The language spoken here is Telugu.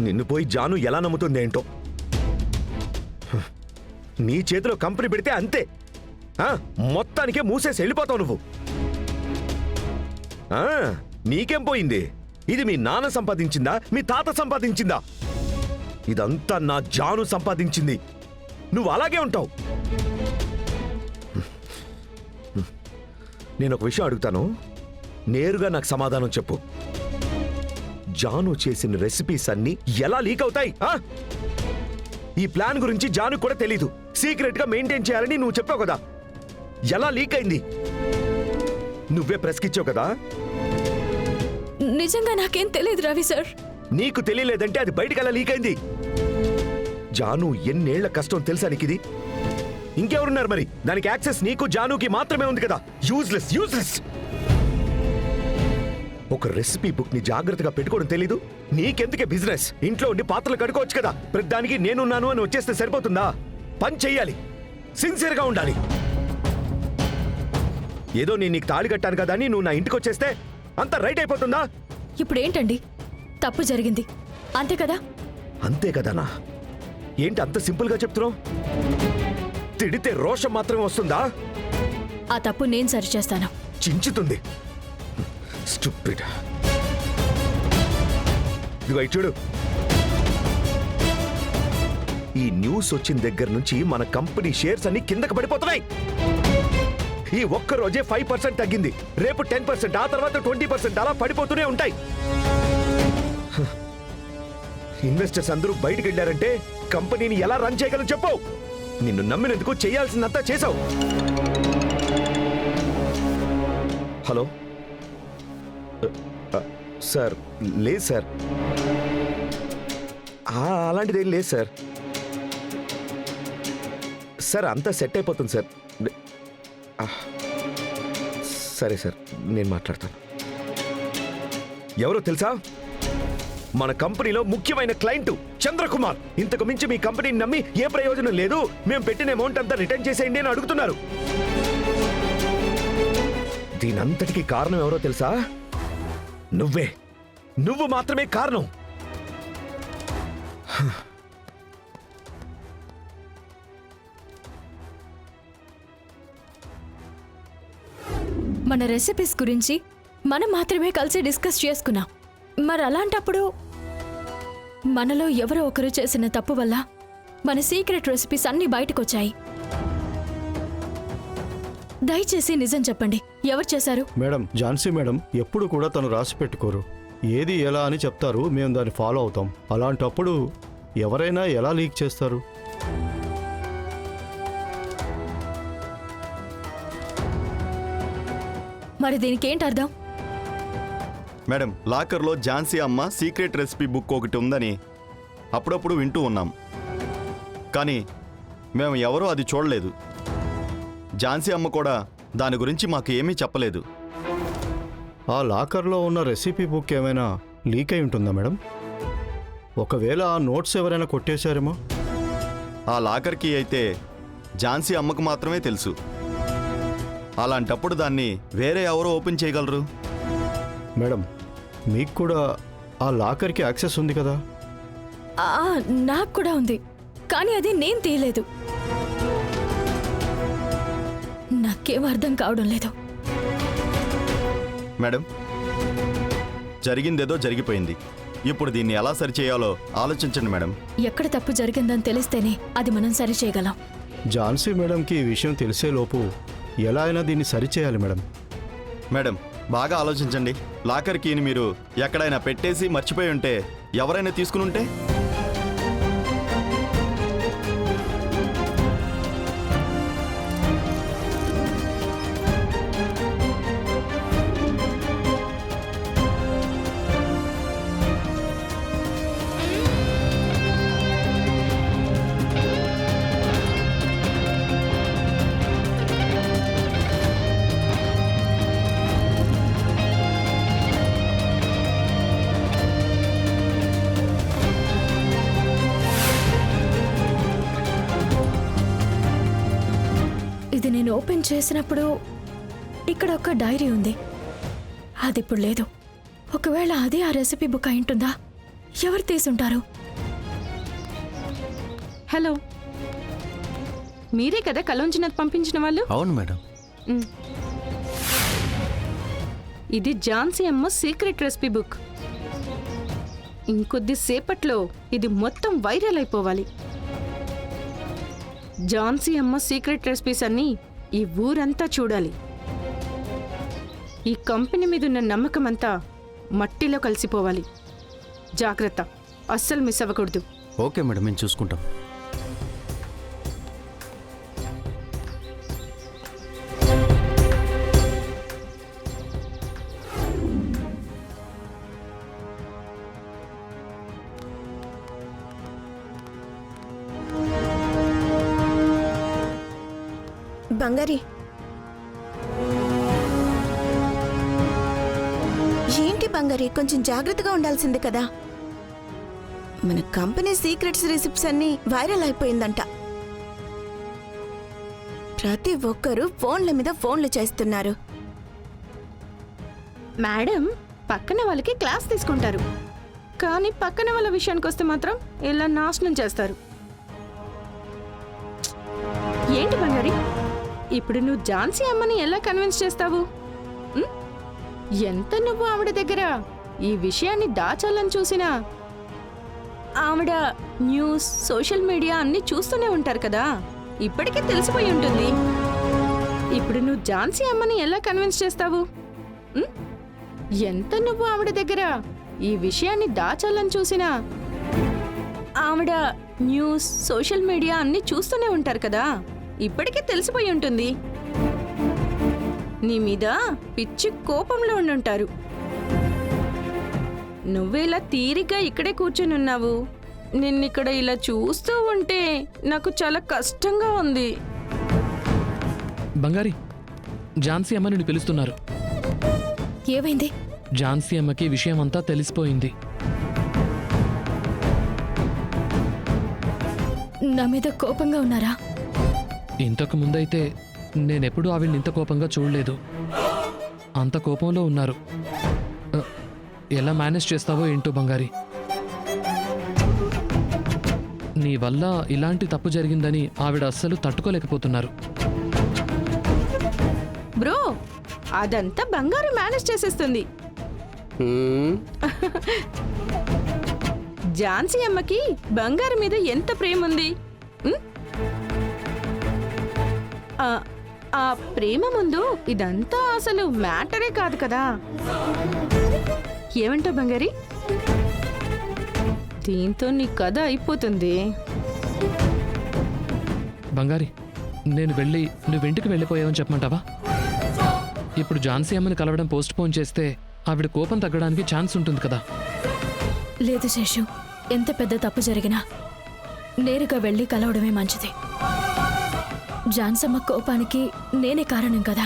నిన్ను పోయి జాను ఎలా నమ్ముతుంది ఏంటో. నీ చేతిలో కంపెనీ పెడితే అంతే, మొత్తానికే మూసేసి వెళ్ళిపోతావు నువ్వు. నీకేం పోయింది? ఇది మీ నాన్న సంపాదించిందా, మీ తాత సంపాదించిందా? ఇదంతా నా జాను సంపాదించింది. నువ్వు అలాగే ఉంటావు. నేను ఒక విషయం అడుగుతాను, నేరుగా నాకు సమాధానం చెప్పు. జాను చేసిన రెసిపీస్ అన్ని ఎలా లీక్ అవుతాయి? ఈ ప్లాన్ గురించి జాను కూడా తెలీదు, సీక్రెట్ గా మెయింటైన్ చేయాలని నువ్వు చెప్పావు కదా. ఎలా లీక్ అయింది? నువ్వే ప్రెస్కిచ్చావు కదా. నిజంగా నాకేం తెలియదు రవి సార్. నీకు తెలియలేదంటే అది బయటికి ఎలా లీక్ అయింది? జాను ఎన్నేళ్ల కష్టం తెలుసా నీకిది? ఇంకెవరున్నారు మరి? దానికి యాక్సెస్ నీకు జానుకి మాత్రమే ఉంది కదా. Useless useless. ఒక రెసిపీ బుక్ ని జాగ్రత్తగా పెట్టుకోవడం తెలీదు. నీకెందుకే బిజినెస్? ఇంట్లో ఉండి పాత్రలు కడుకోవచ్చు కదా. ప్రతిదానికి నేనున్నాను అని వచ్చేస్తే సరిపోతుందా? పని చెయ్యాలి, సిన్సియర్ గా ఉండాలి. ఏదో నేను నీకు తాళి కట్టాను కదా అని నువ్వు నా ఇంటికి వచ్చేస్తే అంత రైట్ అయిపోతుందా? ఇప్పుడు ఏంటండి, తప్పు జరిగింది అంతే కదా? అంతే కదానా? ఏంటి అంత సింపుల్ గా చెప్తున్నావు? తిడితే రోషం మాత్రమే వస్తుందా? ఆ తప్పు నేను సరిచేస్తాను. చించుతుంది. స్టూపిడ్. ఇదిగో చూడు, ఈ న్యూస్ వచ్చిన దగ్గర నుంచి మన కంపెనీ షేర్స్ అన్ని కిందకి పడిపోతున్నాయి. ఈ ఒక్క రోజే 5% తగ్గింది, రేపు 10%, ఆ తర్వాత 20%, అలా పడిపోతూనే ఉంటాయి. ఇన్వెస్టర్స్ అందరూ బయటికి వెళ్ళారంటే కంపెనీని ఎలా రన్ చేయగలను చెప్పు? నిన్ను నమ్మినందుకు చేయాల్సిందంతా చేశావు. Hello sir. లేదు సార్, అలాంటిదేం లేదు సార్. సార్ అంతా సెట్ అయిపోతుంది సార్. సరే సార్, నేను మాట్లాడతాను. ఎవరో తెలుసా? మన కంపెనీలో ముఖ్యమైన క్లయింట్ చంద్రకుమార్. ఇంతకు మించి మీ కంపెనీని నమ్మి ఏ ప్రయోజనం లేదు, మేము పెట్టిన అమౌంట్ అంతా రిటర్న్ చేసేయండి అని అడుగుతున్నారు. దీనంతటికీ కారణం ఎవరో తెలుసా? నువ్వే. నువ్వు మాత్రమే కారణం. మన రెసిపీస్ గురించి మనం మాత్రమే కలిసి డిస్కస్ చేసుకున్నాం. మరి అలాంటప్పుడు మనలో ఎవరో ఒకరు చేసిన తప్పు వల్ల మన సీక్రెట్ రెసిపీస్ అన్నీ బయటకొచ్చాయి. దయచేసి నిజం చెప్పండి, ఎవరు చేశారు? మేడం, ఝాన్సీ మేడం ఎప్పుడు కూడా తను రాసి పెట్టుకోరు. ఏది ఎలా అని చెప్తారు, మేము దాన్ని ఫాలో అవుతాం. అలాంటప్పుడు ఎవరైనా ఎలా లీక్ చేస్తారు? మరి దీనికి ఏంటి అర్థం? మేడం, లాకర్లో ఝాన్సీ అమ్మ సీక్రెట్ రెసిపీ బుక్ ఒకటి ఉందని అప్పుడప్పుడు వింటూ ఉన్నాం, కానీ మేము ఎవరూ అది చూడలేదు. ఝాన్సీ అమ్మ కూడా దాని గురించి మాకు ఏమీ చెప్పలేదు. ఆ లాకర్లో ఉన్న రెసిపీ బుక్ ఏమైనా లీక్ అయి ఉంటుందా మేడం? ఒకవేళ ఆ నోట్స్ ఎవరైనా కొట్టేశారేమో? ఆ లాకర్కి అయితే ఝాన్సీ అమ్మకు మాత్రమే తెలుసు. అలాంటప్పుడు దాన్ని వేరే ఎవరో ఓపెన్ చేయగలరు? మేడం, మీకు కూడా ఆ లాకర్కి యాక్సెస్ ఉంది కదా? నాకు కూడా ఉంది, కానీ అది నేను తీయలేదు. నాకేం అర్థం కావడం లేదు. మేడం, జరిగిందేదో జరిగిపోయింది. ఇప్పుడు దీన్ని ఎలా సరిచేయాలో ఆలోచించండి మేడం. ఎక్కడ తప్పు జరిగిందని తెలిస్తేనే అది మనం సరిచేయగలం. ఝాన్సీ మేడంకి ఈ విషయం తెలిసేలోపు ఎలా అయినా దీన్ని సరిచేయాలి మేడం. మేడం, బాగా ఆలోచించండి. లాకర్ కీని మీరు ఎక్కడైనా పెట్టేసి మర్చిపోయి ఉంటే, ఎవరైనా తీసుకుని ఉంటే? ఇది నేను ఓపెన్ చేసినప్పుడు ఇక్కడ ఒక డైరీ ఉంది, అది ఇప్పుడు లేదు. ఒకవేళ అది ఆ రెసిపీ బుక్ అయి ఉంటుందా? ఎవరు తీసుంటారు? హలో, మీరే కదా కలోంజినత్ పంపించిన వాళ్ళు? అవును మేడం. మ్. ఇది ఝాన్సీ అమ్మ సీక్రెట్ రెసిపీ బుక్. ఇంకొద్ది సేపట్లో ఇది మొత్తం వైరల్ అయిపోవాలి. ఝాన్సీ అమ్మ సీక్రెట్ రెసిపీస్ అన్నీ ఈ ఊరంతా చూడాలి. ఈ కంపెనీ మీద ఉన్న నమ్మకం అంతా మట్టిలో కలిసిపోవాలి. జాగ్రత్త, అస్సలు మిస్ అవ్వకూడదు. ఓకే మేడం, మేము చూసుకుంటాం. బంగారి, ఏంటి బంగారి, కొంచెం జాగ్రత్తగా ఉండాల్సింది కదా. మన కంపెనీ సీక్రెట్స్ రెసిపీస్ అన్నీ వైరల్ అయిపోయిందంట. ప్రతి ఒక్కరూ ఫోన్ల మీద ఫోన్లు చేస్తున్నారు. మేడం పక్కన వాళ్ళకి క్లాస్ తీసుకుంటారు, కానీ పక్కన వాళ్ళ విషయానికి వస్తే మాత్రం ఇలా నాశనం చేస్తారు. ఏంటి బంగారి, ఇప్పుడు నువ్వు ఝాన్సీ అమ్మని ఎలా కన్విన్స్ చేస్తావు? ఉం? ఎంత నువ్వు ఆవిడ దగ్గర ఈ విషయాన్ని దాచాలని చూసినా ఆవిడ న్యూస్, సోషల్ మీడియా అన్ని చూస్తూనే ఉంటారు కదా, ఇప్పటికే తెలిసిపోయి ఉంటుంది. ఇప్పుడు నువ్వు ఝాన్సీ అమ్మని ఎలా కన్విన్స్ చేస్తావు? ఉం? ఎంత నువ్వు ఆవిడ దగ్గర ఈ విషయాన్ని దాచాలని చూసినా ఆవిడ న్యూస్, సోషల్ మీడియా అన్ని చూస్తూనే ఉంటారు కదా, ఇప్పటికే తెలిసిపోయి ఉంటుంది. నీ మీద పిచ్చి కోపంలో ఉండుంటారు. నువ్వేలా తీరిగ్గా ఇక్కడే కూర్చొని ఉన్నావు. నిన్నిక్కడ ఇలా చూస్తూ ఉంటే నాకు చాలా కష్టంగా ఉంది. బంగారి, ఝాన్సీ అమ్మ నిన్ను పిలుస్తున్నారు. ఏమైంది? ఝాన్సీ అమ్మకి విషయం అంతా తెలిసిపోయింది. నా మీద కోపంగా ఉన్నారా? ఇంతకు ముందైతే నేనెప్పుడూ ఆవిడ్ని ఇంత కోపంగా చూడలేదు. అంత కోపంలో ఉన్నారు. ఎలా మేనేజ్ చేస్తావో ఏంటో బంగారి. నీ వల్ల ఇలాంటి తప్పు జరిగిందని ఆవిడ అస్సలు తట్టుకోలేకపోతున్నారు. బ్రో, అదంతా బంగారు మేనేజ్ చేసేస్తుంది. ఝాన్సీ అమ్మకి బంగారు మీద ఎంత ప్రేమ ఉంది. ఉం? ఆ ప్రేమ ముందు ఇదంతా అసలు మ్యాటరే కాదు కదా. ఏమంటావు బంగారి? దీంతో నీ కథ అయిపోతుంది. బంగారి, నేను వెళ్ళి నువ్వింటికి వెళ్ళిపోయావని చెప్పమంటావా? ఇప్పుడు ఝాన్సీ అమ్మని కలవడం పోస్ట్ పోన్ చేస్తే ఆవిడ కోపం తగ్గడానికి ఛాన్స్ ఉంటుంది కదా. లేదు శేషు, ఎంత పెద్ద తప్పు జరిగినా నేరుగా వెళ్ళి కలవడమే మంచిది. ఝాన్సమ్మ కోపానికి నేనే కారణం కదా.